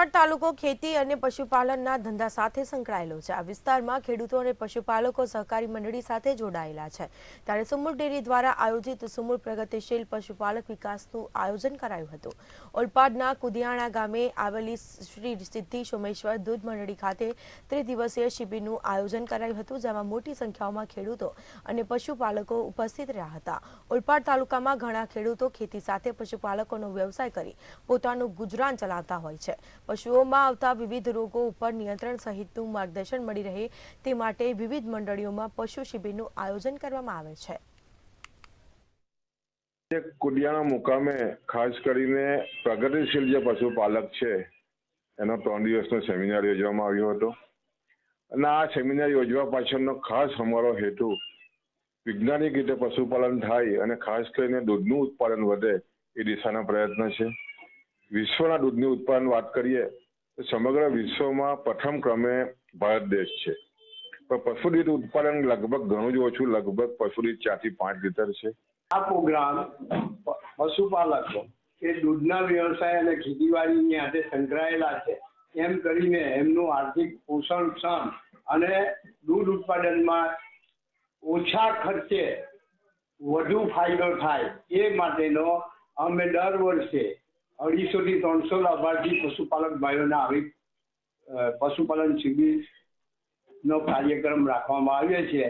ઓલપાડ તાલુકો ખેતી અને પશુપાલનના ધંધા સાથે સંકળાયેલો છે। આ વિસ્તારમાં ખેડૂતો અને પશુપાલકો સહકારી મંડળી સાથે જોડાયેલા છે। ત્યારે સુમુલ ડેરી દ્વારા આયોજિત સુમુલ પ્રગતિશીલ પશુપાલક વિકાસનું આયોજન કરાયું હતું। ઓલપાડના કુદિયાણા ગામે આવેલી શ્રી સિદ્ધિ સોમેશ્વર દૂધ મંડળી ખાતે ત્રિદિવસીય શિબિરનું આયોજન કરાયું હતું, જેમાં મોટી સંખ્યામાં ખેડૂતો અને પશુપાલકો ઉપસ્થિત રહ્યા હતા। ઓલપાડ તાલુકામાં ઘણા ખેડૂતો ખેતી સાથે પશુપાલકોનો વ્યવસાય કરી પોતાનું ગુજરાન ચલાવતા હોય છે। પશુઓમાં આવતા વિવિધ રોગો ઉપર નિયંત્રણ સહિતનું માર્ગદર્શન મળી રહે તે માટે વિવિધ મંડળીઓમાં પશુ શિબિરનું આયોજન કરવામાં આવે છે। કુદિયાણા મુકામે ખાસ કરીને પ્રગતિશીલ જે પશુપાલક છે એનો 3 દિવસનો સેમિનાર યોજવામાં આવ્યો હતો અને આ સેમિનાર યોજવા પાછળનો ખાસ અમારો હેતુ વૈજ્ઞાનિક રીતે પશુપાલન થાય અને ખાસ કરીને દૂધનું ઉત્પાદન વધે એ દિશાના પ્રયત્ન છે। વિશ્વના દૂધની ઉત્પાદન વાત કરીએ તો સમગ્ર વિશ્વમાં પ્રથમ ક્રમે ભારત દેશ છે, પણ પશુ દૂધ ઉત્પાદન લગભગ ઘણું જ ઓછું, લગભગ પશુ દૂધ 4 થી 5 લીટર છે। આ પ્રોગ્રામ પશુપાલકો કે દૂધના વ્યવસાય અને ખેતીવાડીની સાથે સંકળાયેલા છે એમ કરીને એમનું આર્થિક પોષણક્ષમ અને દૂધ ઉત્પાદનમાં ઓછા ખર્ચે વધુ ફાયદો થાય એ માટેનો અમે દર વર્ષે 250 થી 300 લાભાર્થી પશુપાલક ભાઈઓને આવી પશુપાલન શિબિરનો કાર્યક્રમ રાખવામાં આવે છે।